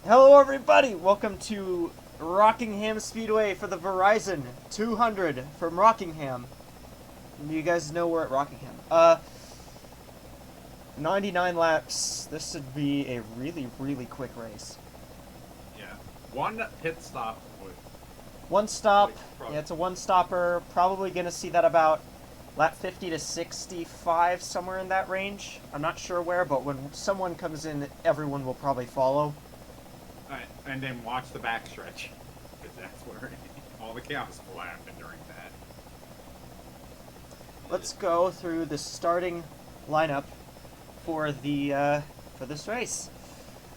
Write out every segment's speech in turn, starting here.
Hello everybody! Welcome to Rockingham Speedway for the Verizon 200 from Rockingham. You guys know we're at Rockingham. 99 laps. This should be a really quick race. Yeah. One pit stop. One stop. Yeah, it's a one-stopper. Probably going to see that about lap 50 to 65, somewhere in that range. I'm not sure where, but when someone comes in, everyone will probably follow. And then watch the backstretch, because that's where all the chaos will happen during that. Let's go through the starting lineup for this race.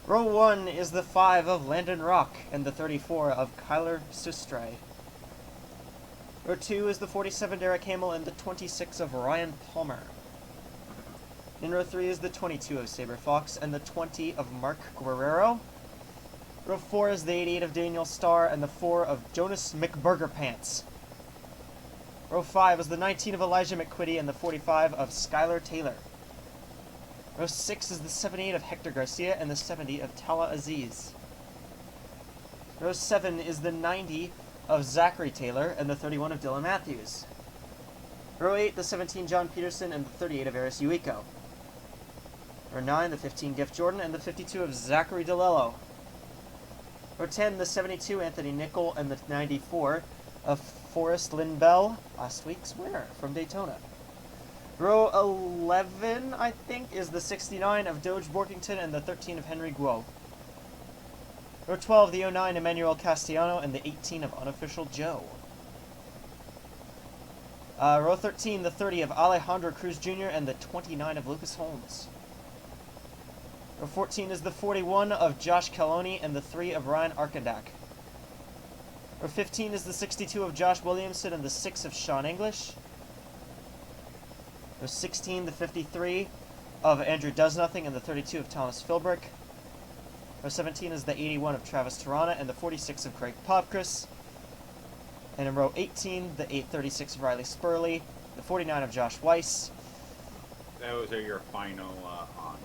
Row 1 is the 5 of Landon Rock and the 34 of Kyler Sistray. Row 2 is the 47 Derek Hamill and the 26 of Ryan Palmer. In row 3 is the 22 of Saber Fox and the 20 of Mark Guerrero. Row 4 is the 88 of Daniel Starr and the 4 of Jonas McBurgerpants. Row 5 is the 19 of Elijah McQuitty and the 45 of Skylar Taylor. Row 6 is the 78 of Hector Garcia and the 70 of Tala Aziz. Row 7 is the 90 of Zachary Taylor and the 31 of Dylan Matthews. Row 8, the 17 John Peterson and the 38 of Eris Uiko. Row 9, the 15 Gift Jordan and the 52 of Zachary DeLello. Row 10, the 72 Anthony Nickel and the 94 of Forrest Lindbell, last week's winner from Daytona. Row 11, I think, is the 69 of Doge Borkington and the 13 of Henry Guo. Row 12, the 09 Emmanuel Castellano and the 18 of Unofficial Joe. Row 13, the 30 of Alejandro Cruz Jr. and the 29 of Lucas Holmes. Row 14 is the 41 of Josh Caloni and the 3 of Ryan Arkandak. Row 15 is the 62 of Josh Williamson and the 6 of Sean English. Row 16, the 53 of Andrew Doesnothing and the 32 of Thomas Philbrick. Row 17 is the 81 of Travis Tarana and the 46 of Craig Popkris. And in row 18, the 836 of Riley Spurley, the 49 of Josh Weiss. Those are your final on.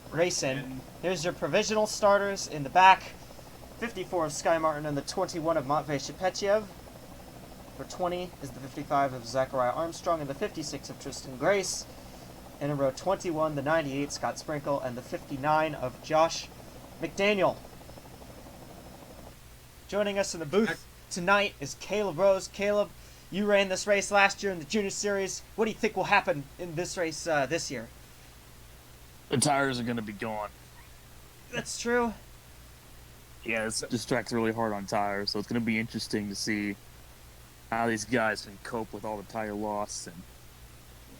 Racing. Here's your provisional starters in the back. 54 of Sky Martin and the 21 of Matvey Shepetyev. For 20 is the 55 of Zachariah Armstrong and the 56 of Tristan Grace. And in row 21, the 98 Scott Sprinkle and the 59 of Josh McDaniel. Joining us in the booth tonight is Caleb Rose. Caleb, you ran this race last year in the Junior Series. What do you think will happen in this race this year? The tires are going to be gone. That's true. Yeah, this track's really hard on tires, so it's going to be interesting to see how these guys can cope with all the tire loss. And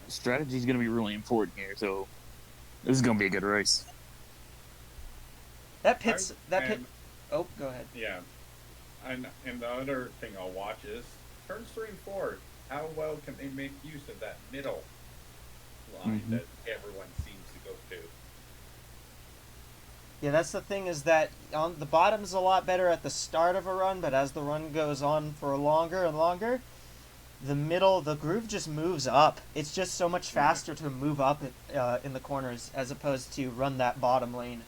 strategy is going to be really important here, so this is going to be a good race. Oh, go ahead. Yeah. And the other thing I'll watch is turns 3 and 4. How well can they make use of that middle line that everyone seems to go to? Yeah, that's the thing, is that on the bottom's a lot better at the start of a run, but as the run goes on for longer and longer, the middle, the groove just moves up. It's just so much faster to move up in the corners as opposed to run that bottom lane.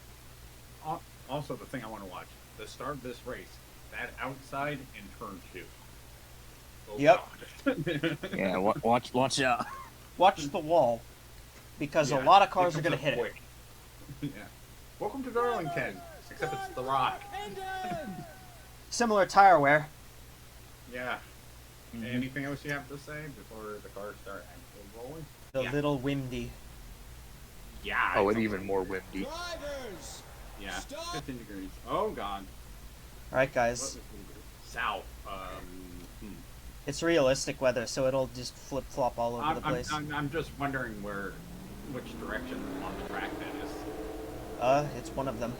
Also, the thing I want to watch, the start of this race, that outside in turn 2. Oh, yep. God. Yeah, watch out. Watch the wall, because a lot of cars are going to hit it. Yeah. Welcome to Darlington, except it's The Rock. Similar tire wear. Yeah. Anything else you have to say before the cars start actually rolling? Little windy. Yeah. Oh, and even more windy. Yeah, 15 degrees. Oh, God. All right, guys. South. It's realistic weather, so it'll just flip-flop all over the place. I'm just wondering which direction on the track that is. It's one of them.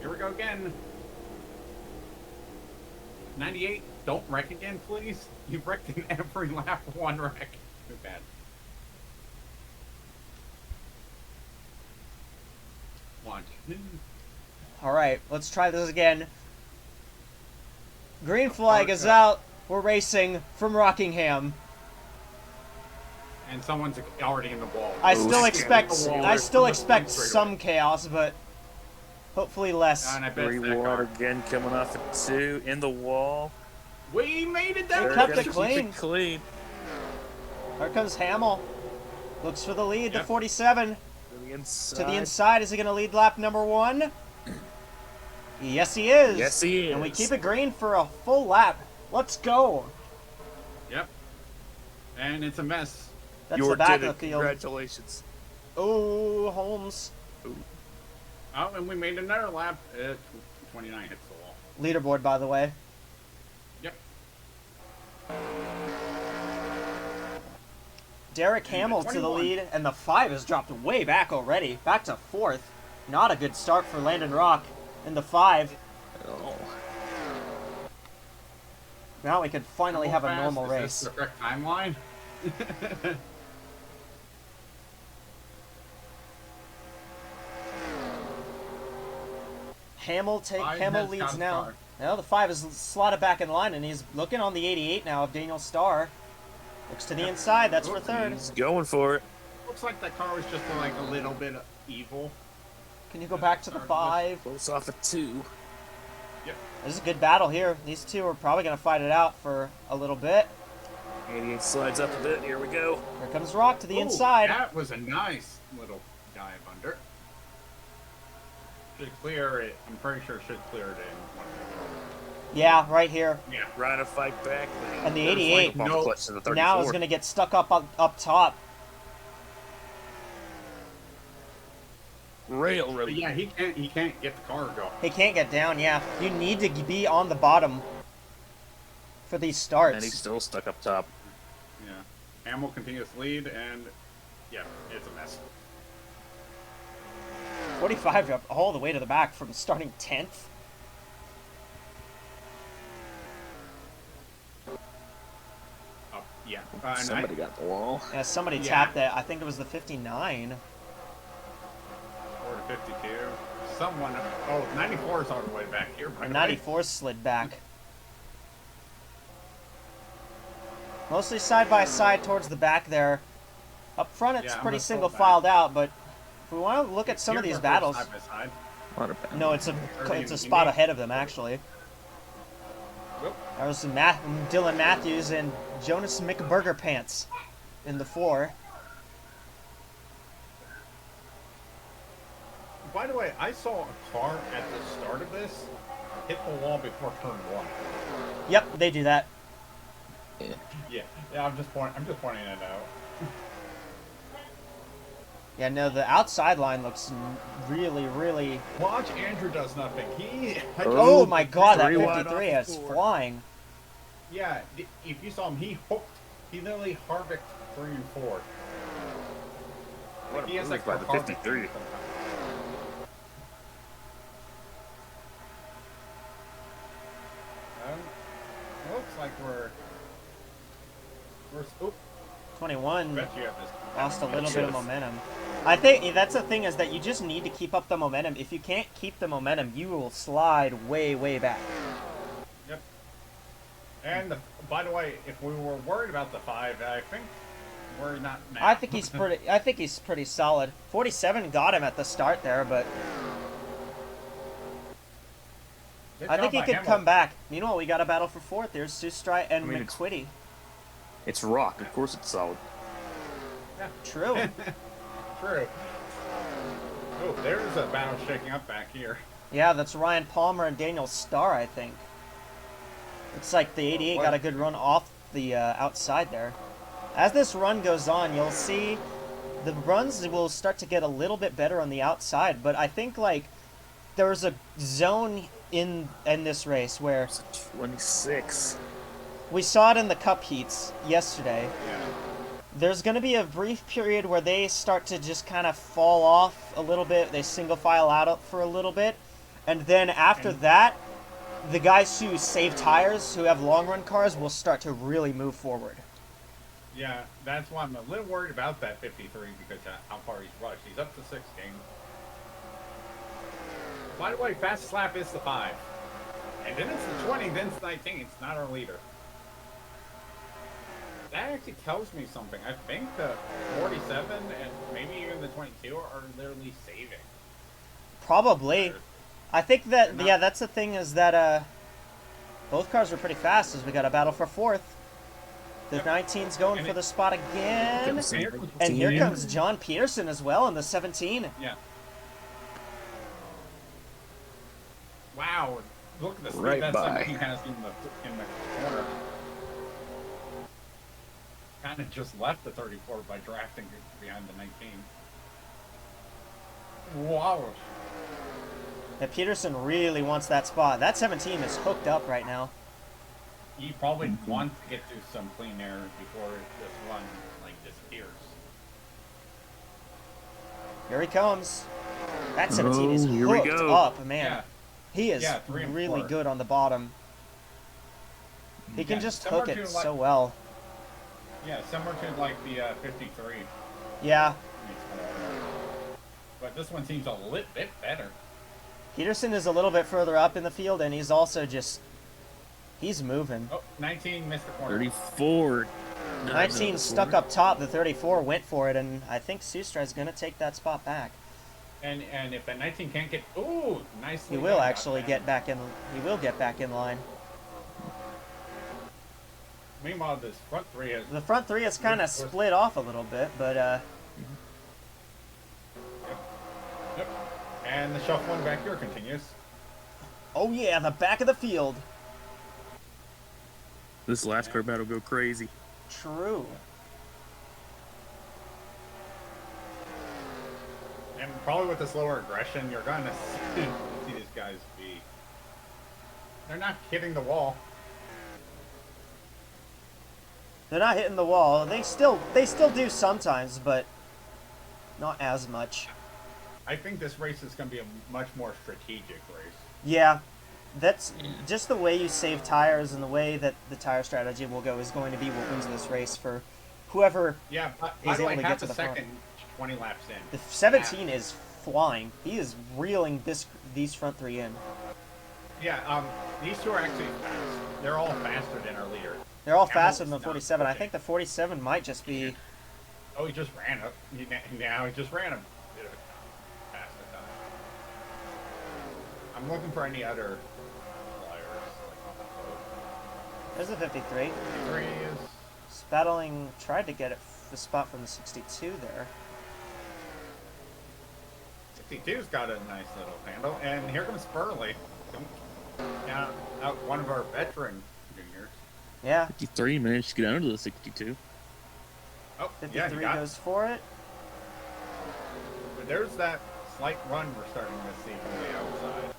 Here we go again. 98, don't wreck again, please. You've wrecked in every lap, one wreck. Too bad. Watch. Alright, let's try this again. Green flag is out. We're racing from Rockingham. And someone's already in the wall. I still expect some chaos, but Hopefully less. And I bet that Reward car. again coming off at 2 in the wall. We made it down. They They're kept gonna it keep clean. clean. Here comes Hamill. Looks for the lead, the Yep. 47. To the inside. To the inside, is he going to lead lap number 1? Yes, he is. Yes, he is. And we keep it green for a full lap. Let's go. Yep. And it's a mess. That's You the back did of it. the field. Congratulations. Oh, Holmes. Oh, and we made another lap. 29 hits the wall. Leaderboard, by the way. Yep. Derek And the Hamill to the 21. lead, and the 5 has dropped way back already. Back to 4th. Not a good start for Landon Rock in the 5. Oh. Now we can finally have a How normal fast? Is race. this the correct timeline? Hamill Five Hamill has leads got now. car. Now the 5 is slotted back in line, and he's looking on the 88 now of Daniel Starr. Looks to the inside. That's for 3rd. He's going for it. Looks like that car was just like a little bit evil. Can you go back to the 5? Close off at 2. Yep. This is a good battle here. These two are probably going to fight it out for a little bit. 88 slides up a bit. Here we go. Here comes Rock to the Ooh, inside. That was a nice little dive under. Should clear it. I'm pretty sure it should clear it in one. Yeah, right here. Yeah. Trying to fight back. And the There's 88 like Off no- clutch to the 34. now is going to get stuck up top. Railroad. But yeah, he can't get the car going. He can't get down, yeah. You need to be on the bottom for these starts. And he's still stuck up top. Yeah. Hamill continues to lead, and yeah, it's a mess. 45 dropped all the way to the back from starting 10th. Yeah. Somebody got the wall. Yeah, somebody Yeah. tapped that. I think it was the 59. 4 to 52. Someone. Oh, 94 is all the way back here. By the way. 94 slid back. Mostly side by side towards the back there. Up front, it's Yeah, I'm pretty gonna single pull back. filed out, but if we want to look at some of Here's these our battles, first side by side. What a no, it's a spot ahead of them actually. Whoop. There was Dylan Matthews and Jonas McBurger Pants in the 4. By the way, I saw a car at the start of this hit the wall before turn 1. Yep, they do that. Yeah, I'm just pointing it out. Yeah, no, the outside line looks really, really. Watch Andrew does nothing. He. Oh my God, that 3 wide 53 off is the 4. flying. Yeah, if you saw him, he hooked. He literally harvicked 3 and 4. What He a has move like by a the harvick 53. somehow. Looks like we're. Oop, 21 bet you have this. lost a little bit of should've. momentum. I think that's the thing is that you just need to keep up the momentum. If you can't keep the momentum, you will slide way, way back. Yep. And by the way, if we were worried about the 5, I think we're not now. I think he's pretty. I think he's pretty solid. 47 got him at the start there, but Good I think job he by could Hamill. come back. Meanwhile, we got a battle for 4th. There's Sustrai and I mean, it's- McQuitty. It's rock. Of course it's solid. True. True. Oh, there's a battle shaking up back here. Yeah, that's Ryan Palmer and Daniel Starr, I think. It's like the 88 What? got a good run off the outside there. As this run goes on, you'll see the runs will start to get a little bit better on the outside, but I think like there's a zone in this race where It's a 26. we saw it in the cup heats yesterday. Yeah. There's going to be a brief period where they start to just kind of fall off a little bit. They single file out for a little bit. And then after that, the guys who save tires, who have long run cars, will start to really move forward. Yeah, that's why I'm a little worried about that 53 because how far he's rushed. He's up to 16. By the way, fastest lap is the 5. And then it's the 20, then it's the 19. It's not our leader. That actually tells me something. I think the 47 and maybe even the 22 are literally saving. Probably. I think that, They're yeah, not- that's the thing is that both cars are pretty fast as we got a battle for fourth. The Yep. 19's going And for it- the spot again. Comes And here Sam. comes- And here Team. comes John Peterson as well in the 17. Yeah. Wow. Look at the speed Right that by. 17 has in the corner. Kind of just left the 34 by drafting it behind the 19. Wow. Yeah, Peterson really wants that spot. That 17 is hooked up right now. He probably wants to get to some clean air before this run disappears. Here he comes. That 17 is Oh, here we hooked go. up, man. Yeah. He is Yeah, 3 and really 4. good on the bottom. He can Yeah, just similar hook it to, like- so well. Yeah, similar to like the 53. Yeah, But this one seems a little bit better. Peterson is a little bit further up in the field, and he's also just... He's moving. Oh, 19 missed the corner. 34. 19 stuck up top. The 34 went for it, and I think Sustra's going to take that spot back. And if a 19 can't get... Ooh, nicely He will done, actually man. get back in... He will get back in line. Meanwhile, this front three has... The front three is kind of split off a little bit, but Yep. And the shuffling back here continues. oh yeah, the back of the field. This last car battle go crazy. True. And probably with this lower aggression, you're going to see these guys be... They're not hitting the wall. They're not hitting the wall. They still do sometimes, but not as much. I think this race is going to be a much more strategic race. Yeah, that's just the way you save tires, and the way that the tire strategy will go is going to be what wins this race for whoever. Yeah, by He's the way, able to get half to a the front. second, 20 laps in. The 17 is flying. He is reeling these front three in. Yeah, these two are actually fast. They're all faster than our leader. They're all Hamilton's faster than the not 47. I pushing. think the 47 might just be. Oh, he just ran up. Now he just ran a bit of a faster time. I'm looking for any other flyers. There's the 53. Like, 3 is... Battling tried to get the spot from the 62 there. 62's got a nice little handle. And here comes Burley. Now, out one of our veteran juniors. Yeah, 53 managed to get under the 62. Oh, 53 yeah, he got... goes for it. But there's that slight run we're starting to see from the outside.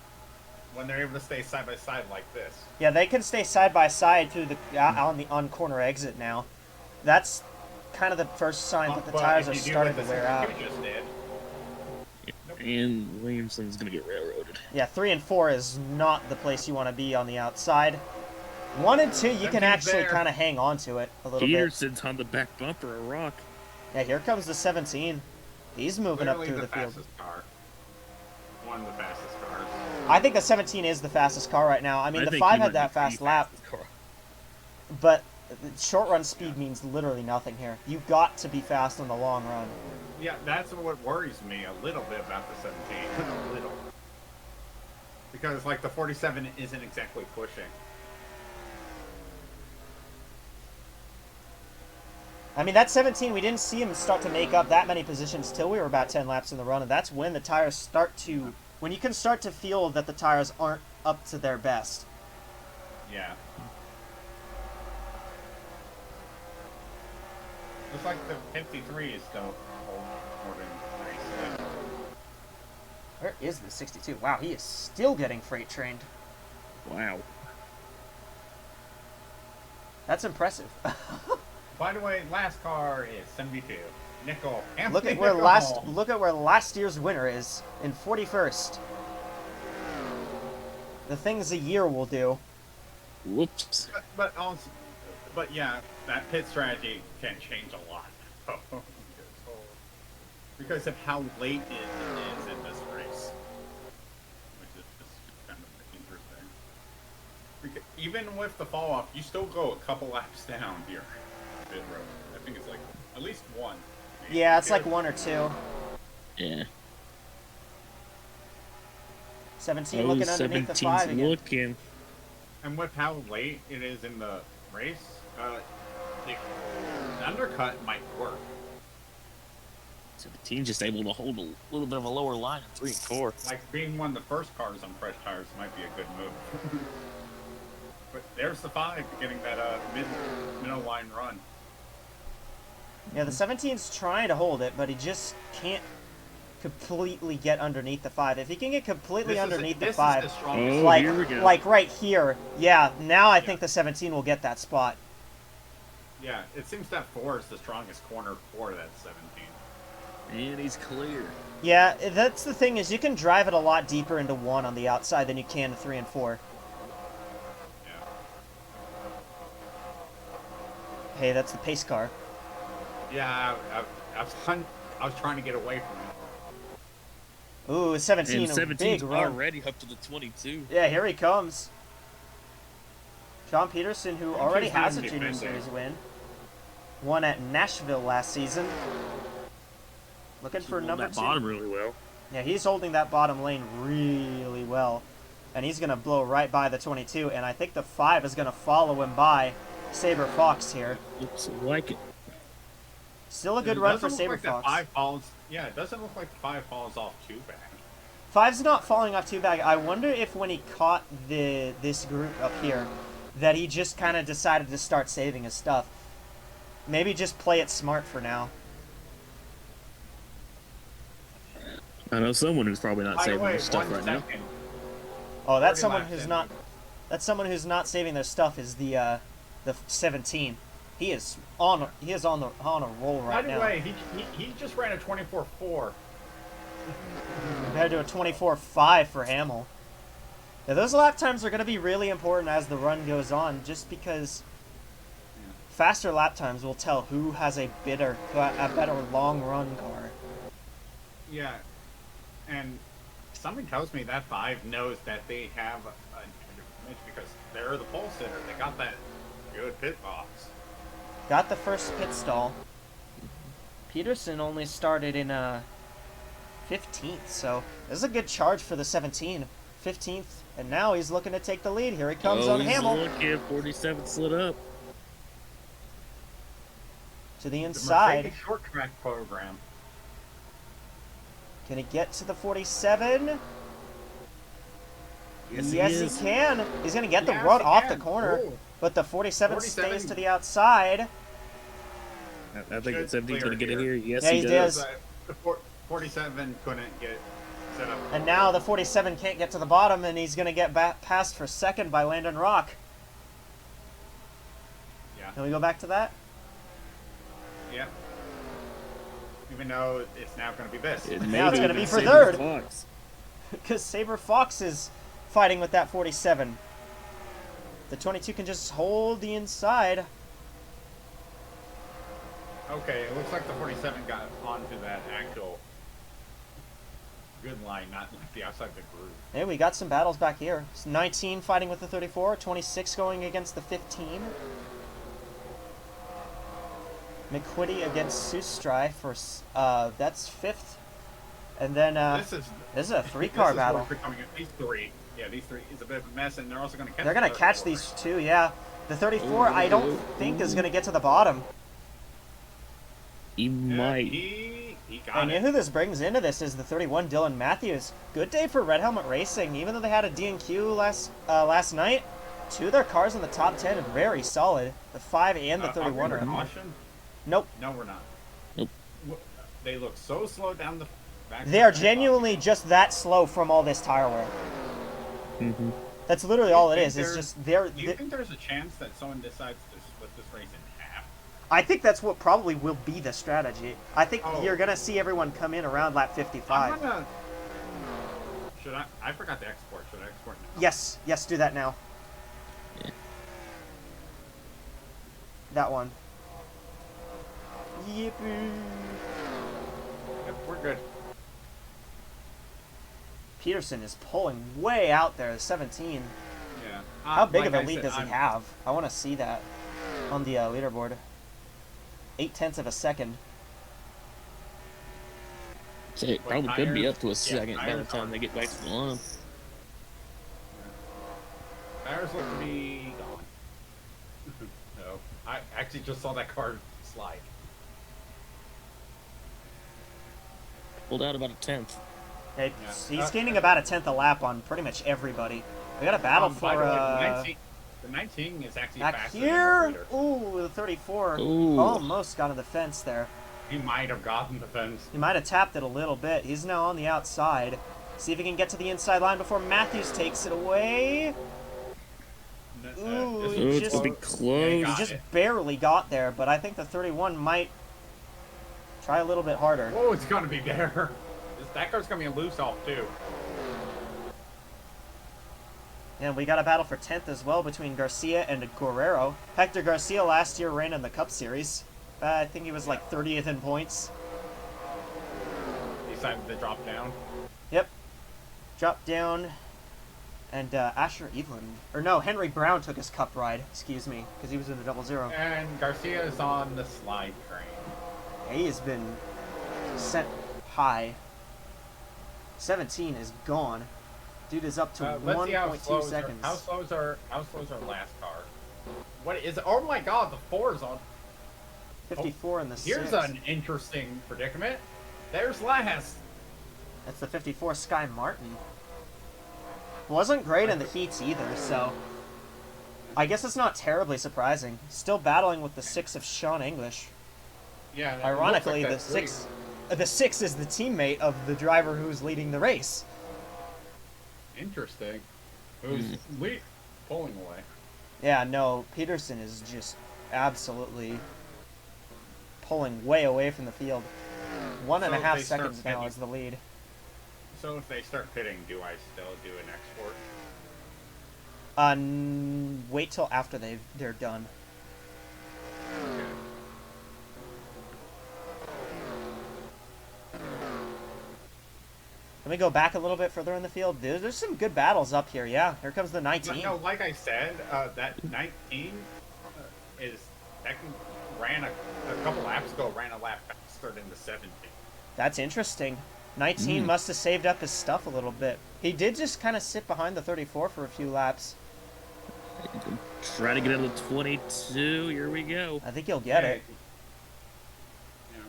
When they're able to stay side by side like this. Yeah, they can stay side by side through the on corner exit now. That's kind of the first sign that the But tires if are you do starting what to the wear out. 62 just did, And Williamson's gonna get railroaded. Yeah, 3 and 4 is not the place you want to be on the outside. 1 and 2, you can 17's actually there. kind of hang on to it a little bit. Peterson's on the back bumper of Rock. Yeah, here comes the 17. He's moving up clearly through the the field. fastest car. One of the fastest cars. I think the 17 is the fastest car right now. I mean, the think 5 he had might that be fast the lap, fastest car. but short run speed means literally nothing here. You got to be fast on the long run. Yeah, that's what worries me a little bit about the 17. A little. Because, like, the 47 isn't exactly pushing. I mean, that 17, we didn't see him start to make up that many positions till we were about 10 laps in the run, and that's when the tires start to... When you can start to feel that the tires aren't up to their best. Yeah. Looks like the 53 is still holding nicely. Where is the 62? Wow, he is still getting freight trained. Wow. That's impressive. By the way, last car is 72. Nickel. Look Anthony at where Nickel. look at where last year's winner is in 41st. The things a year will do. Whoops. But also, but yeah, that pit strategy can change a lot. Because of how late it is in this race. Which is just kind of interesting. Because even with the fall off, you still go a couple laps down here. Pit road. I think it's like at least one. maybe. Yeah, it's like 1 or 2. Yeah. 17 looking underneath the 5 17's again. looking. And with how late it is in the race, the undercut might work. 17 just able to hold a little bit of a lower line in 3 and 4. Like being one of the first cars on fresh tires might be a good move. But there's the 5 getting that middle line run. Yeah, the 17's trying to hold it, but he just can't completely get underneath the 5. If he can get completely underneath the 5, like right here, yeah, now I think the 17 will get that spot. Yeah, it seems that 4 is the strongest corner for that 17. And he's clear. Yeah, that's the thing, is you can drive it a lot deeper into 1 on the outside than you can 3 and 4. Yeah. Hey, that's the pace car. Yeah, I was trying to get away from it. Ooh, 17, And 17's big run. already up to the 22. Yeah, here he comes. John Peterson, who already has a Junior defending. Series win. Won at Nashville last season. Looking for number 2. Bottom really well. Yeah, he's holding that bottom lane really well. And he's going to blow right by the 22. And I think the 5 is going to follow him by Saber Fox here. Looks like it. Still a good run for Saber Like that Fox. 5 falls. Yeah, it doesn't look like 5 falls off too bad. 5's not falling off too bad. I wonder if when he caught this group up here, that he just kind of decided to start saving his stuff. Maybe just play it smart for now. I know someone who's probably not saving their stuff right now. Oh, that's someone laps who's in. not. That's someone who's not saving their stuff. Is the 17. He is on. He is on a roll right now. By the way, he just ran a 24.4. Compared to a 24.5 for Hamill. Yeah, those lap times are going to be really important as the run goes on, just because faster lap times will tell who has a better long run car. Yeah, and something tells me that 5 knows that they have an advantage because they're the pole sitter. They got that good pit box. Got the first pit stall. Peterson only started in 15th, so this is a good charge for the 17. 15th, and now he's looking to take the lead. Here he comes on Hamill. Looking, 47 slid up. To the The inside. Mercedes short track program. Can he get to the 47? Yes, Yes, he can. He's going to get the Yes, run he off can. the corner, Ooh. but the 47 47. stays to the outside. I think the Should 17's clear going to get it here. here. Yes, Yeah, he he does. does. The 47 couldn't get set up. And now the 47 can't get to the bottom, and he's going to get passed for second by Landon Rock. Yeah. Can we go back to that? Yeah. Even though it's now going to be this. Now it's gonna be for Saber third. Fox. Because Saber Fox is fighting with that 47. The 22 can just hold the inside. Okay, it looks like the 47 got onto that actual good line, not like the outside of the groove. Hey, we got some battles back here. It's 19 fighting with the 34, 26 going against the 15. McQuitty against Sustrai for that's 5th. And then This is a 3-car battle. These 3. Yeah, these 3 is a bit of a mess, and they're also going to catch. They're gonna catch these 2, yeah. The 34, I don't think is gonna get to the bottom. He Yeah, might. he got And you it. know who this brings into this is the 31, Dylan Matthews. Good day for Red Helmet Racing. Even though they had a D&Q last night, 2 of their cars in the top 10 are very solid. The 5 and the 31 Are are. we under caution? Nope. No, we're not. Nope. They look so slow down the back. They are genuinely just that slow from all this tire wear. Mm-hmm. That's literally all it is. It's just they're. Do you think there's a chance that someone decides to split this race in half? I think that's what probably will be the strategy. I think Oh. you're gonna see everyone come in around lap 55. I'm gonna. Should I? I forgot to export. Should I export now? Yes, do that now. Yeah. That one. Yippee. Yep, we're good. Peterson is pulling way out there, 17. Yeah. How big like of a I lead said, does he have? I want to see that on the leaderboard. 0.8 of a second. So it probably could be up to a second by the tires time are- they get back to the line. Tires look to be gone. No, I actually just saw that car slide. Pulled out about a 10th. He's gaining about a 10th a lap on pretty much everybody. We got a battle for by the way, the 19 is actually back faster here. than the leader. Ooh, the 34 Ooh. almost got on the fence there. He might have gotten the fence. He might have tapped it a little bit. He's now on the outside. See if he can get to the inside line before Matthews takes it away. Ooh, it's gonna be close. He just barely got there, but I think the 31 might try a little bit harder. Oh, it's gonna be there. That car's gonna be loose off too. And we got a battle for 10th as well between Garcia and Guerrero. Hector Garcia last year ran in the Cup Series. I think he was like 30th in points. He decided to drop down. Yep. Drop down. And Asher Evelyn. Or no, Henry Brown took his Cup ride. Excuse me. Because he was in the 00. And Garcia is on the slide train. Yeah, he has been sent high. 17 is gone. Dude is up to 1.2 seconds. How slow's our last car? What is it? Oh my god, the 4 is on. 54 in the 6. Here's an interesting predicament. There's last. That's the 54 Sky Martin. Wasn't great in the heats either, so I guess it's not terribly surprising. Still battling with the 6 of Sean English. Yeah. Ironically, the 6 is the teammate of the driver who's leading the race. Interesting. Who's pulling away? Yeah, no, Peterson is just absolutely pulling way away from the field. 1.5 seconds now is the lead. So if they start pitting, do I still do an export? Wait till after they're done. Okay. Let me go back a little bit further in the field. There's some good battles up here. Yeah, here comes the 19. No, like I said, that 19 ran a couple laps ago, ran a lap faster than the 17. That's interesting. 19 must have saved up his stuff a little bit. He did just kind of sit behind the 34 for a few laps. Try to get out of the 22. Here we go. I think he'll get it. Yeah.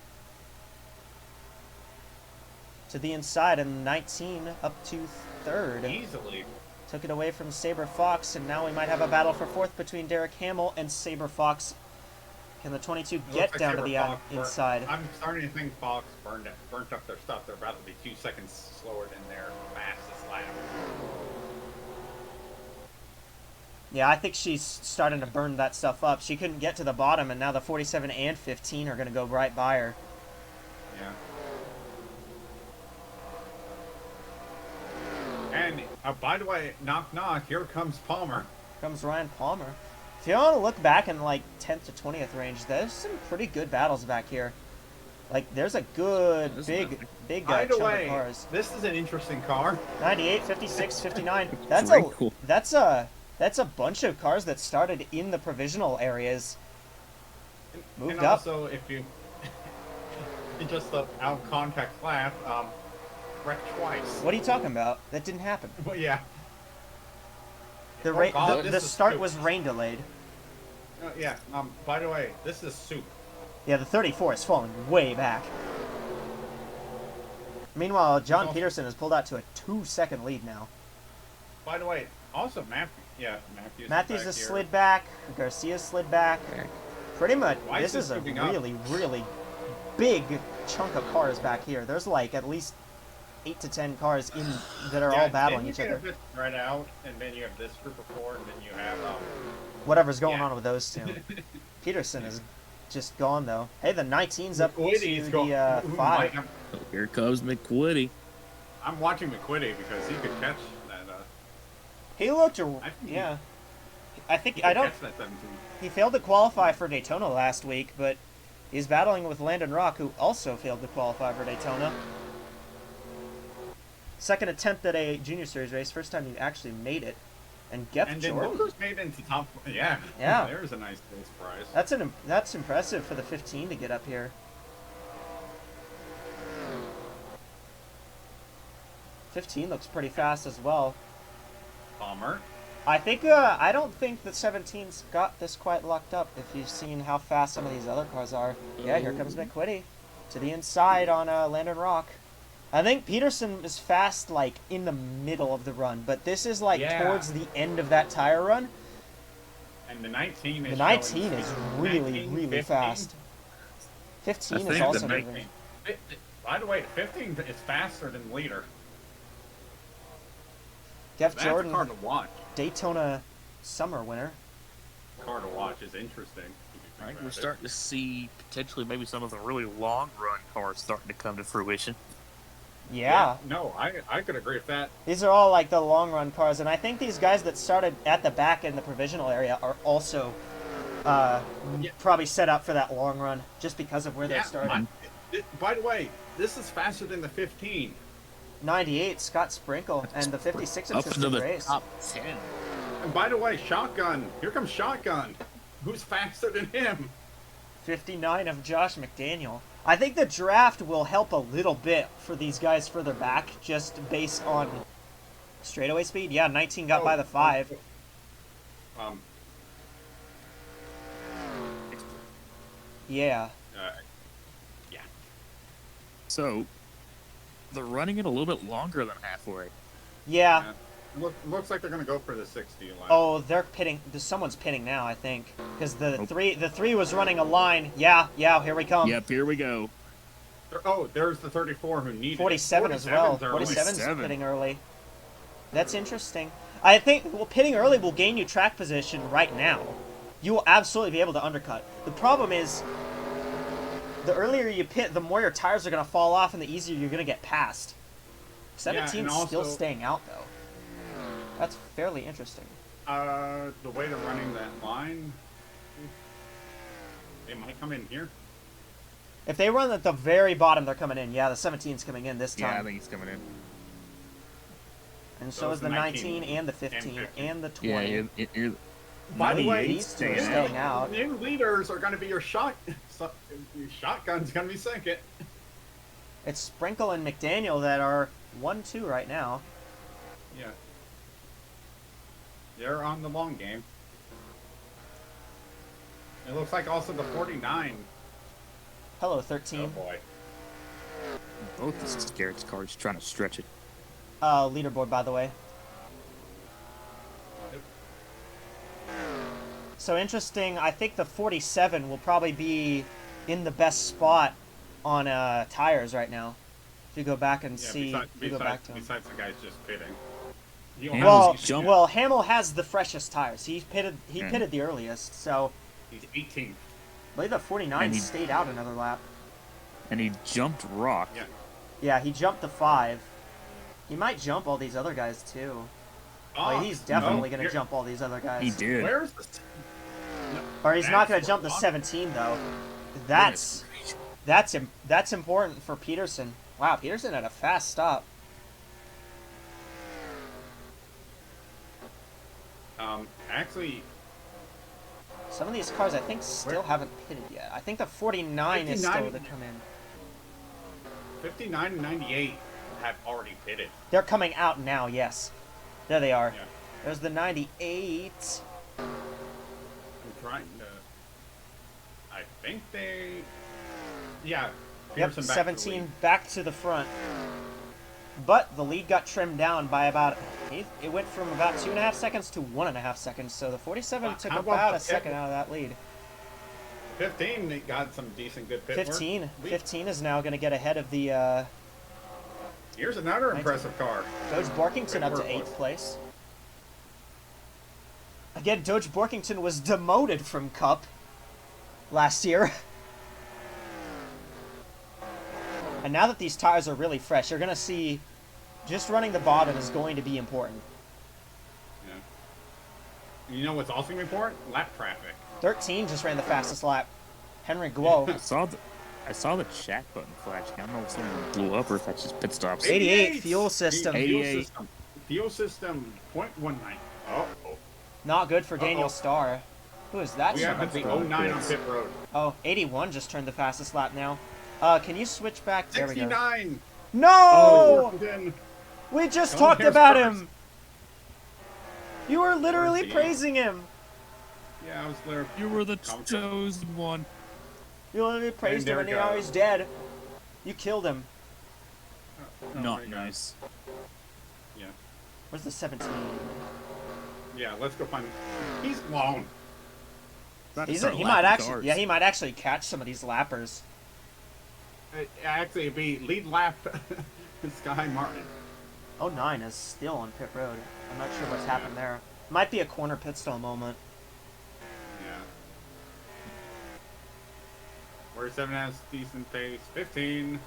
To the inside, and 19 up to 3rd. Easily. Took it away from Saber Fox, and now we might have a battle for 4th between Derek Hamill and Saber Fox. Can the 22 get down to the inside? I'm starting to think Fox burnt up their stuff. They're about to be 2 seconds slower than their fastest lap. Yeah, I think she's starting to burn that stuff up. She couldn't get to the bottom, and now the 47 and 15 are going to go right by her. Yeah. And, by the way, knock knock, here comes Palmer. Here comes Ryan Palmer. If you want to look back in like 10th to 20th range, there's some pretty good battles back here. Like, there's a good, big chunk of cars. This is an interesting car. 98, 56, 59. Cool. That's a bunch of cars that started in the provisional areas. Moved and up. Also, if you in just the out of context lap, wrecked twice. What are you talking about? That didn't happen. Well, yeah. The start was rain delayed. Yeah. By the way, this is soup. Yeah, the 34 is falling way back. Meanwhile, John Peterson has pulled out to a 2-second lead now. By the way, also Matthews has slid back. Garcia's slid back. Pretty much, this is a really, really big chunk of cars back here. There's like at least 8 to 10 cars in that are all battling each other. You get spread out, and then you have this group of 4, and then you have whatever's going on with those two. Peterson is just gone though. Hey, the 19's up to the 5. Oh, here comes McQuitty. I'm watching McQuitty because he could catch that. He looked, yeah. He failed to qualify for Daytona last week, but he's battling with Landon Rock, who also failed to qualify for Daytona. Second attempt at a Junior Series race, first time he actually made it. And Jeff Jordan. Look made it into top. Yeah. Yeah. There's a nice surprise. That's impressive for the 15 to get up here. '15 looks pretty fast as well. Palmer. I think I don't think the 17's got this quite locked up. If you've seen how fast some of these other cars are. Yeah, here comes McQuitty to the inside on Landon Rock. I think Peterson is fast, like, in the middle of the run, but this is, like, towards the end of that tire run. And the 19 is The 19 is really, 19, really 15. fast. 15 is think also the moving. By the way, 15 is faster than leader. Jeff That's a Jordan, car to watch. Daytona summer winner. Car to watch is interesting. I think we're starting to see potentially maybe some of the really long run cars starting to come to fruition. Yeah. No, I could agree with that. These are all like the long run cars, and I think these guys that started at the back in the provisional area are also probably set up for that long run just because of where they're starting. By the way, this is faster than the 15. 98, Scott Sprinkle, and the 56 Up into the race. top 10. And by the way, Shotgun. Here comes Shotgun. Who's faster than him? 59 of Josh McDaniel. I think the draft will help a little bit for these guys further back, just based on straightaway speed. Yeah, 19 got by the 5. Yeah. Yeah. So, they're running it a little bit longer than halfway. Yeah. Looks like they're going to go for the 60 lap. Oh, they're pitting. Someone's pitting now, I think, because the three was running a line. Yeah, here we come. Yep, here we go. There's the 34 who needed 47 as well. 47's pitting early. That's interesting. I think pitting early will gain you track position right now. You will absolutely be able to undercut. The problem is, the earlier you pit, the more your tires are going to fall off, and the easier you're going to get past. 17's still staying out though. That's fairly interesting. The way they're running that line, they might come in here. If they run at the very bottom, they're coming in. Yeah, the 17's coming in this time. Yeah, I think he's coming in. And so is the 19 and the 15 and the 20. Yeah, by the way, these two are staying out. New leaders are going to be your shotgun's going to be second. It's Sprinkle and McDaniel that are 1-2 right now. Yeah. They're on the long game. It looks like also the 49. Hello, 13. Oh boy. Both the Garrett's cars trying to stretch it. Leaderboard, by the way. Yep. So interesting. I think the 47 will probably be in the best spot on tires right now. If you go back and see, besides the guys just pitting. Well, Hamill has the freshest tires. He pitted the earliest, so he's 18. I believe the 49 stayed out another lap. And he jumped Rock. Yeah, he jumped the 5. He might jump all these other guys too. He's definitely going to jump all these other guys. He did. Where's the? Or he's not going to jump the 17 though. That's important for Peterson. Wow, Peterson had a fast stop. Actually, some of these cars I think still haven't pitted yet. I think the 49 is still to come in. 59 and 98 have already pitted. They're coming out now, yes. There they are. Yeah. There's the 98. I'm trying to... I think they... Yeah. Yep, 17 back to the front. But the lead got trimmed down by about... It went from about 2.5 seconds to 1.5 seconds, so the 47 took about a second out of that lead. 15, they got some decent good pit work. 15 is now going to get ahead of the... Here's another impressive car. Doge Borkington up to 8th place. Again, Doge Borkington was demoted from Cup last year. And now that these tires are really fresh, you're going to see just running the bottom is going to be important. Yeah. You know what's also going to be important? Lap traffic. 13 just ran the fastest lap. Henry Guo. I saw the chat button flashing. I don't know if someone blew up or if that's just pit stops. 88 fuel system. 88. Fuel system 0.19. Oh. Not good for Daniel Starr. Who is that? We have the 09 on pit road. Oh, 81 just turned the fastest lap now. Can you switch back? There we go. 69. No! We just talked about him. You were literally Where's he? praising him. Yeah, I was there. You were the chosen one. You literally praised him, there and it now goes. he's dead. You killed him. Oh, Not there you go. nice. Yeah. Where's the 17? Yeah, let's go find. He's alone. He might actually. Yeah, he might actually catch some of these lappers. Actually, it'd be lead lap Sky Martin. 09 is still on pit road. I'm not sure what's happened there. Might be a corner pit stall moment. Yeah. Where 7 has decent pace. 15.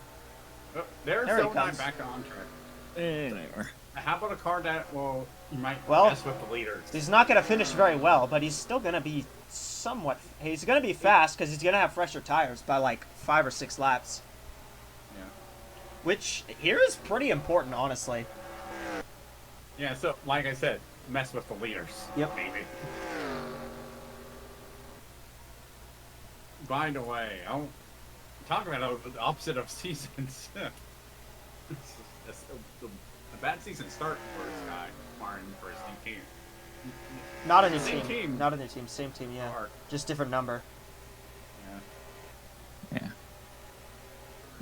Oh, there's There he 09 comes. back on track. There. How about a car that will might Well, mess with the leaders? He's not going to finish very well, but he's still going to be somewhat... He's going to be fast because he's going to have fresher tires by like 5 or 6 laps. Yeah. Which, here is pretty important, honestly. Yeah, so, like I said, mess with the leaders. Yep. Maybe. By the way, I'll talk about the opposite of seasons. A bad season start for Sky Martin for his new team. Not a new Same team. team. Not a new team. Same team, yeah. Car. Just different number. Yeah. Yeah.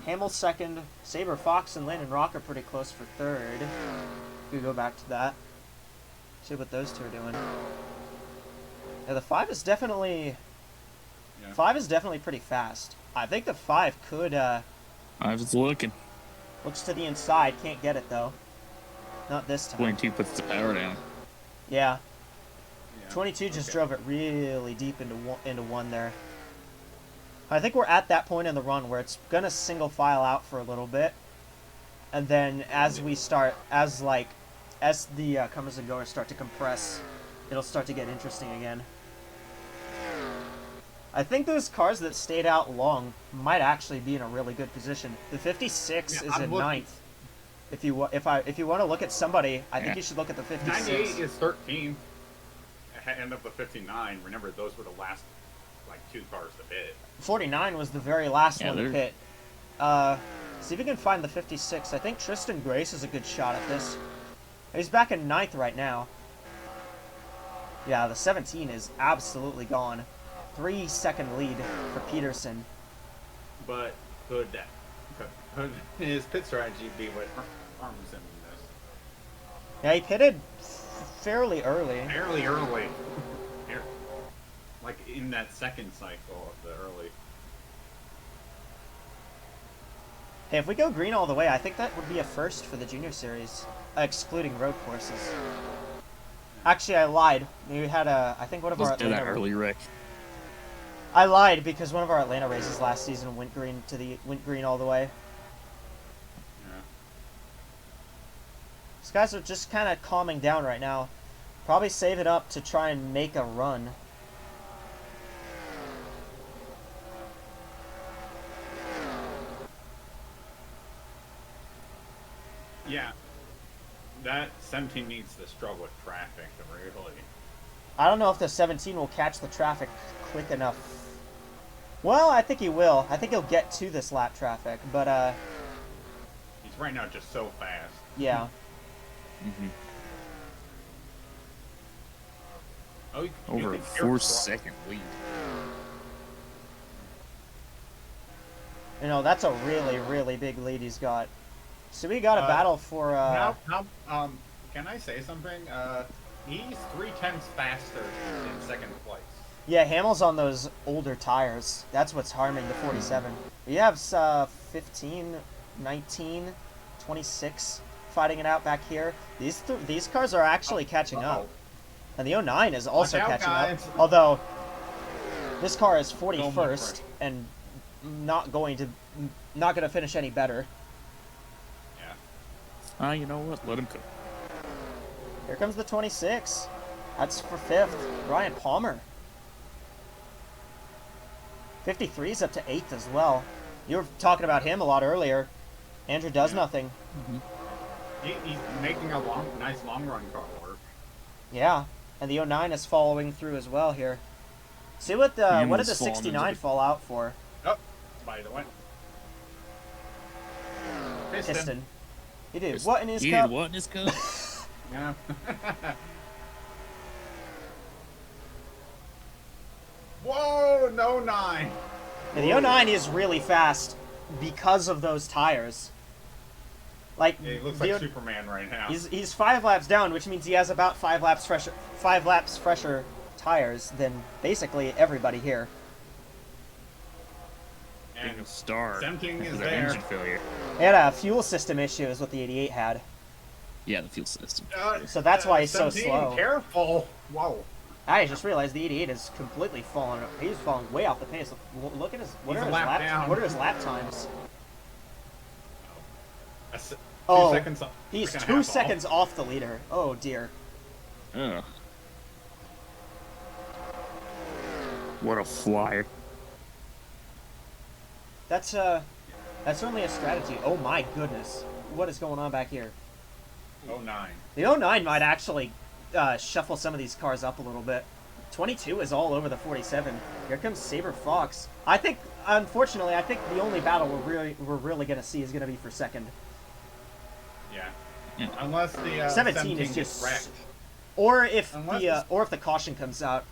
Hamill second. Saber Fox and Landon Rock are pretty close for third. We go back to that. See what those two are doing. Yeah, the 5 is definitely... Yeah. 5 is definitely pretty fast. I think the 5 could, I was looking. looks to the inside. Can't get it, though. Not this time. 22 puts the power down. Yeah. Yeah. 22 just Okay. drove it really deep into one there. I think we're at that point in the run where it's gonna single file out for a little bit, and then as the comers and goers start to compress, it'll start to get interesting again. I think those cars that stayed out long might actually be in a really good position. The 56 Yeah, is I'm in looking. ninth. If you want to look at somebody, I think Yeah. you should look at the 56. 98 is 13. End of the 59. Remember, those were the last, like, 2 cars to bid. 49 was the very last Yeah, one to they're- pit. See if you can find the 56. I think Tristan Grace is a good shot at this. He's back in ninth right now. Yeah, the 17 is absolutely gone. 3-second lead for Peterson. But could his pit strategy be what harms him in this? Yeah, he pitted fairly early. Fairly early. Here. Like in that second cycle of the early. Hey, if we go green all the way, I think that would be a first for the Junior Series, excluding road courses. Actually, I lied. We had I think one of our Let's do that Atlanta... early, Rick. I lied because one of our Atlanta races last season went green all the way. Yeah. These guys are just kind of calming down right now. Probably save it up to try and make a run. Yeah. That 17 needs to struggle with traffic to really. I don't know if the 17 will catch the traffic quick enough. Well, I think he will. I think he'll get to this lap traffic, but He's right now just so fast. yeah. Mm-hmm. Oh, Over a 4-second lead. You know, that's a really, really big lead he's got. So we got a battle for can I say something? He's 3/10 faster in second place. yeah, Hamill's on those older tires. That's what's harming the 47. We have 15, 19, 26 fighting it out back here. These cars are actually catching up. And the 09 is also Watch out, catching guys. up. Although this car is So much 41st right. and not going to finish any better. Yeah. You know what? Let him cook. Here comes the 26. That's for 5th. Brian Palmer. 53 is up to 8th as well. You were talking about him a lot earlier. Andrew does nothing. He's making a nice long run car work. Yeah. And the 09 is following through as well here. See what did Hamill's the fallen 69 into the- fall out for? Oh, by the way. Piston. He did what in his He cup? did what in his cup? Yeah. Whoa, no 9. Yeah, the 09 is really fast because of those tires. Like, Yeah, he looks like Superman right now. He's 5 laps down, which means he has about 5 laps fresher tires than basically everybody here. And a star. 17 is Their there. engine failure. He had a fuel system issue, is what the 88 had. Yeah, the fuel system. So that's why he's so 17, slow. Careful. Whoa. I just realized the 88 is completely fallen. He's falling way off the pace. Look at his. What are his lap times? Two seconds off. He's 2 seconds off the leader. Oh dear. Ugh. What a flyer. That's certainly a strategy. Oh my goodness. What is going on back here? 09. The 09 might actually shuffle some of these cars up a little bit. 22 is all over the 47. Here comes Saber Fox. I think, unfortunately, the only battle we're really going to see is going to be for second. Yeah. Unless the 17 is gets just wrecked. or if the caution comes out.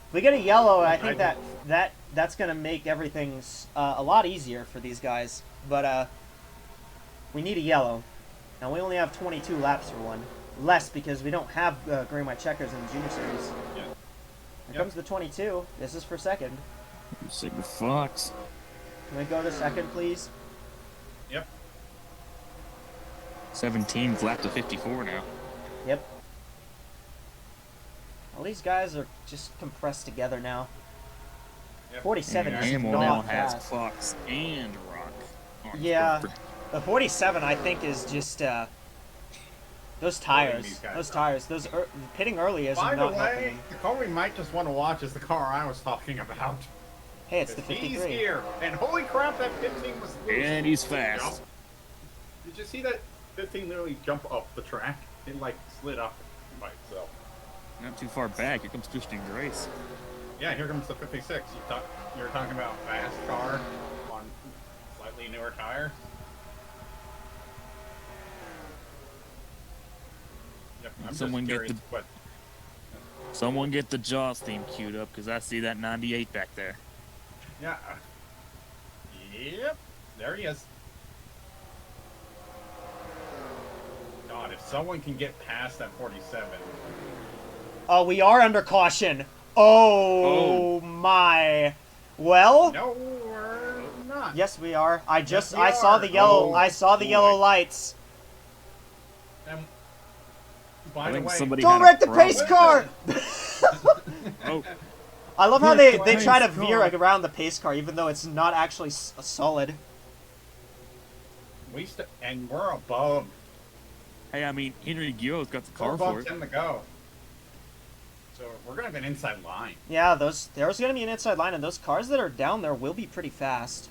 If we get a yellow, I think that's going to make everything a lot easier for these guys. But we need a yellow. Now we only have 22 laps for one. Less because we don't have green white checkers in the junior series. Yeah. Here comes the 22. This is for second. Saber Fox. Can we go to second, please? Yep. 17's lap to 54 now. Yep. All these guys are just compressed together now. Yep. 47 is Hamill not now fast. has Fox and Rock. Yeah. The 47, I think, is just those tires. Those pitting early is By not the helping way, them. the car we might just want to watch is the car I was talking about. Hey, it's the 53. He's here, and holy crap, that 15 was loose. And he's fast. Did you see that 15 literally jump off the track? It like slid up by itself. Not too far back. Here comes Christian Grace. Yeah, here comes the 56. You're talking about fast car on slightly newer tires. Yep, I'm Someone just get curious the- Someone get the Jaws theme queued up, because I see that 98 back there. Yeah. Yep. There he is. God, if someone can get past that 47. Oh, we are under caution. Oh my. Well. No, we're not. Yes, we are. I we saw the yellow. are. I saw the yellow lights. And by I the think way, somebody Don't had a wreck the problem. pace car. Oh, I love how they Pace try to car. veer around the pace car, even though it's not actually solid. and we're above. hey, I mean, Henry Gio's got the We're car for above it. 10 to go. So we're gonna have an inside line. Yeah, there's going to be an inside line, and those cars that are down there will be pretty fast.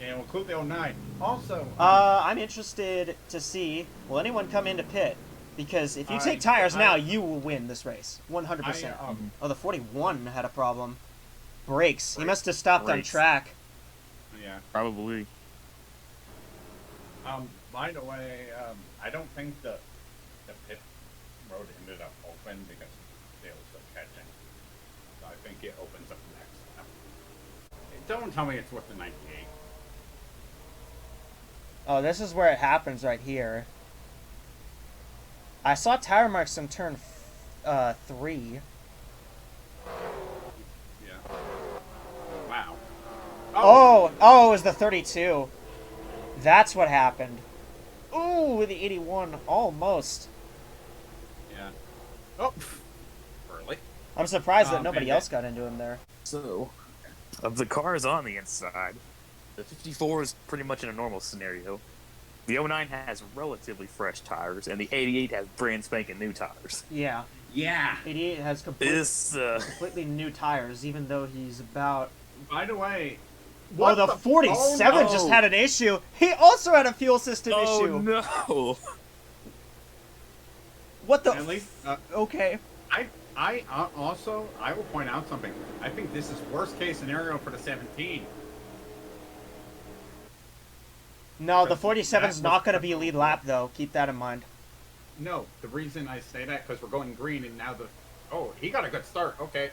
And we'll include the 09. Also, I'm interested to see, will anyone come into pit? Because if you take tires now, you will win this race. 100%. Oh, the 41 had a problem. Brakes. He must have stopped on Brakes. track. yeah. Probably. By the way, I don't think the pit road ended up open because they were still catching. So I think it opens up next time. Don't tell me it's with the 98. Oh, this is where it happens right here. I saw tire marks in turn 3. Yeah. Wow. Oh, it was the 32. That's what happened. Ooh, the 81. Almost. Yeah. Oh. Early. I'm surprised that nobody and else got into him there. So, of the cars on the inside, the 54 is pretty much in a normal scenario. The 09 has relatively fresh tires, and the 88 has brand spanking new tires. Yeah. Yeah. 88 has completely new tires, even though he's about... By the way, Oh, the 47 just had an issue. He also had a fuel system issue. No! What the... At least, okay. I also, I will point out something. I think this is worst case scenario for the 17. No, the 47's not going to be lead lap, though. Keep that in mind. No, the reason I say that, because we're going green and now the... Oh, he got a good start. Okay.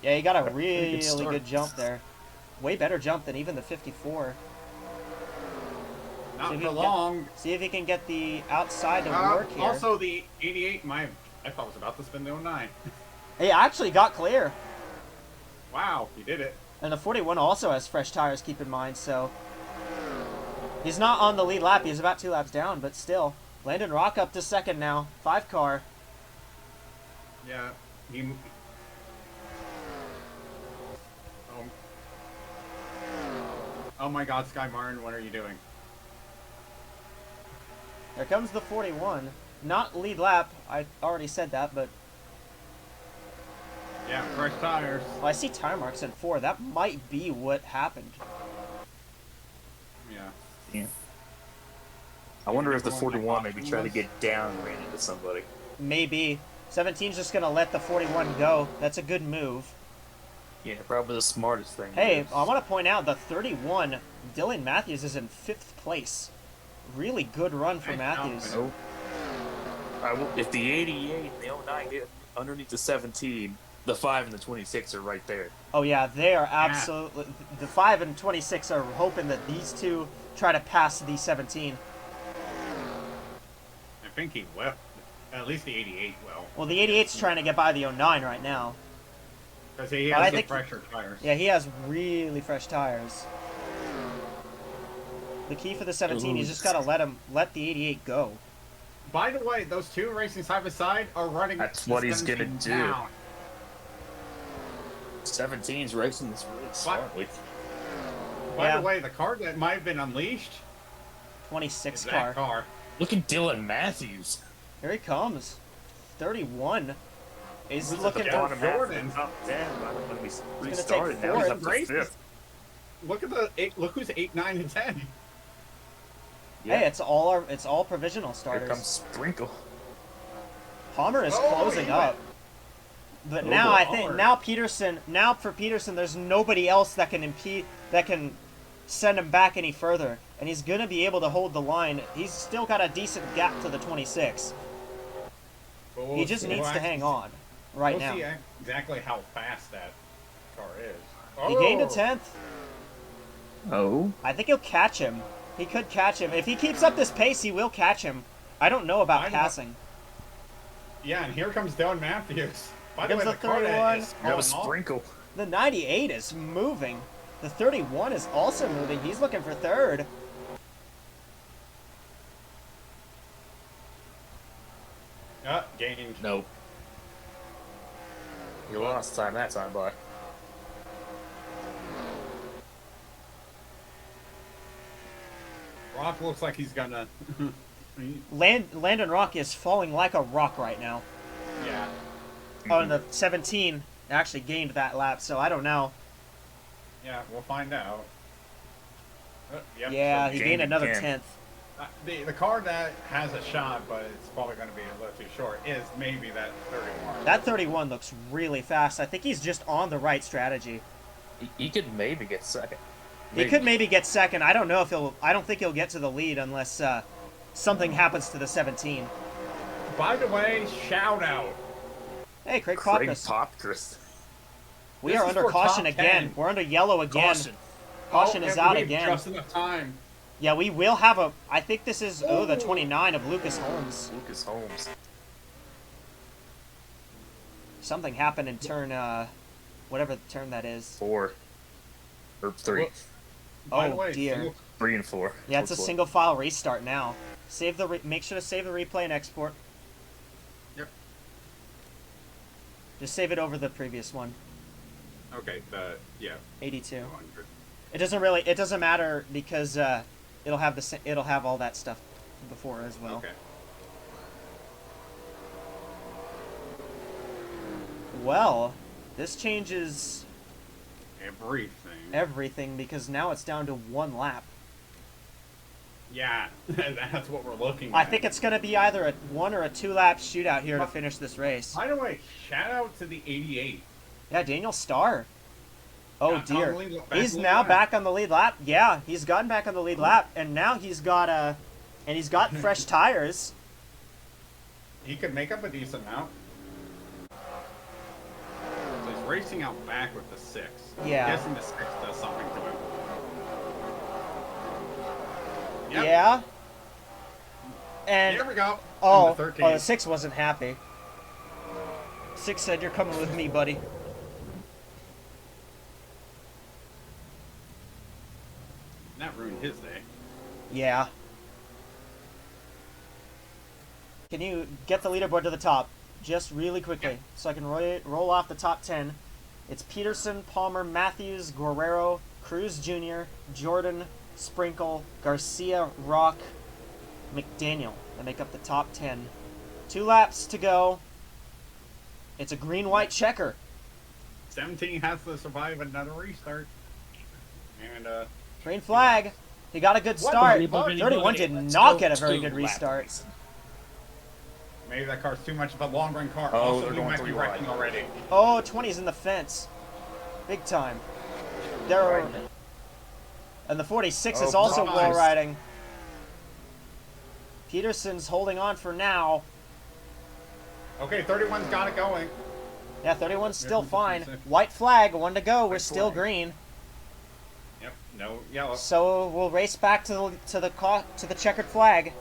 Yeah, he got a Pretty good really start. good jump there. Way better jump than even the 54. Not See if for he can long. See if he can get the outside to work here. Also, the 88, I thought was about to spin the 09. He actually got clear. Wow, he did it. And the 41 also has fresh tires, keep in mind, so... He's not on the lead lap. He's about 2 laps down, but still. Landon Rock up to second now. 5 car. Yeah, he... Oh my god, Sky Martin, what are you doing? There comes the 41. Not lead lap. I already said that, but... Yeah, fresh tires. Well, I see tire marks in 4. That might be what happened. Yeah. Yeah. I wonder if the 41 maybe tried to get down and ran into somebody. Maybe. 17's just going to let the 41 go. That's a good move. Yeah, probably the smartest thing. Hey, I want to point out the 31, Dylan Matthews, is in 5th place. Really good run for Matthews. Oh. If the 88 and the 09 get underneath the 17, the 5 and the 26 are right there. Oh yeah, they are absolutely... The 5 and 26 are hoping that these two try to pass the 17. I think he will. At least the 88 will. Well, the 88's trying to get by the 09 right now. Because he But I has the think- fresher tires. Yeah, he has really fresh tires. The key for the 17, he's just got to let the 88 go. By the way, those two racing side by side are running. That's what he's gonna 17 do. down. 17's racing this really smartly. By Yeah. the way, the car that might have been unleashed 26 is car. that car. Look at Dylan Matthews. Here he comes. 31 is Who's at looking the for... bottom? Jordan. Top 10 when we take restarted. Now he's up to fourth. 5th. Look at the eight. Look who's 8, 9, and 10. Yeah. Hey, it's all provisional Here starters. comes Sprinkle. Palmer is Oh, closing he up. But now I think Palmer. now for Peterson, there's nobody else that can impede, that can send him back any further, and he's gonna be able to hold the line. He's still got a decent gap to the 26. But we'll He just see- needs we'll to actually- hang on right we'll now. see exactly how fast that car is. He gained a Oh! 10th. Oh. I think he'll catch him. He could catch him. If he keeps up this pace, he will catch him. I don't know about passing. Yeah, and here comes Dylan Matthews. By the Comes way, the the car 31. is That was falling off. Sprinkle. The 98 is moving. The 31 is also moving. He's looking for third. Gained. Nope. You lost time that time, boy. Rock looks like he's gonna. Landon Rock is falling like a rock right now. Yeah. Oh, and the 17 actually gained that lap, so I don't know. Yeah, we'll find out. Yep, Yeah, so he gained gained another again. 10th. the car that has a shot, but it's probably going to be a little too short, is maybe that 31. That 31 looks really fast. I think he's just on the right strategy. He could maybe get second. He could maybe get second. I don't know if he'll... I don't think he'll get to the lead unless something happens to the 17. By the way, shout out. Hey, Craig Craig Popkus. Popkris. We This are is under for caution top again. 10. We're under yellow again. Caution. Caution is out we have again. Just enough time. Yeah, we will have a... I think this is, the 29 of Lucas Holmes. Lucas Holmes. Something happened in turn, whatever the turn that is. 4. Or 3. Well, By the Oh, way, dear. single- 3 and 4. Yeah, it's a Looks like. single file restart now. Save the make sure to save the replay and export. Yep. Just save it over the previous one, Okay, yeah, 82. 200. It doesn't matter because it'll have all that stuff before as well. Okay. Well, this changes Everything. everything because now it's down to 1 lap. Yeah, that's what we're looking at. I think it's going to be either a 1 or a 2 lap shootout here to finish this race. By the way, shout out to the 88. Yeah, Daniel Starr. Oh Yeah, dear. on the lead- back He's on the now lead back on the lead lap. Yeah, he's gotten back on the lead lap, and now he's got fresh tires. He could make up a decent amount. So he's racing out back with the 6. Yeah. I'm guessing the 6 does something to him. Yep. Yeah. And Here we go. oh, And the 13. oh, the 6 wasn't happy. 6 said, "You're coming with me, buddy." That ruined his day. Yeah. Can you get the leaderboard to the top? Just really quickly, Yep. so I can roll off the top 10. It's Peterson, Palmer, Matthews, Guerrero, Cruz Jr., Jordan, Sprinkle, Garcia, Rock, McDaniel. They make up the top 10. 2 laps to go. It's a green-white checker. 17 has to survive another restart. And, Green flag. He got a good What? start. Boogity, 31 did Let's not go get a very to good lap restart. racing. maybe that car's too much of a long-run car. Oh, Also, they're he going might be 3 wide. wrecking already. Oh, 20's in the fence. Big time. There are... And the 46 is Oh, also nice. wall riding. Peterson's holding on for now. Okay, 31's got it going. Yeah, 31's still comes the fine. 26. White flag, 1 to go. We're White still flag. green. Yep, no yellow. So we'll race back to the checkered flag.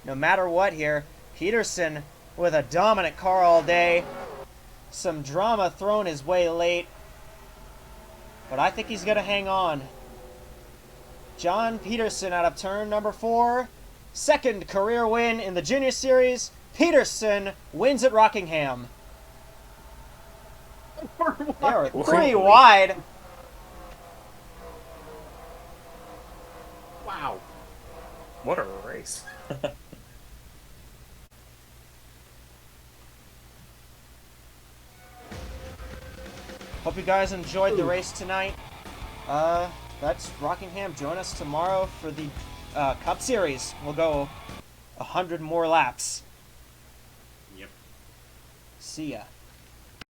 No matter what here, Peterson with a dominant car all day. Some drama thrown his way late, but I think he's gonna hang on. John Peterson out of turn number 4. Second career win in the Junior Series. Peterson wins at Rockingham. They are 3 wide. Wow. What a race. Hope you guys enjoyed the race tonight. That's Rockingham. Join us tomorrow for the Cup Series. We'll go 100 more laps. Yep. See ya.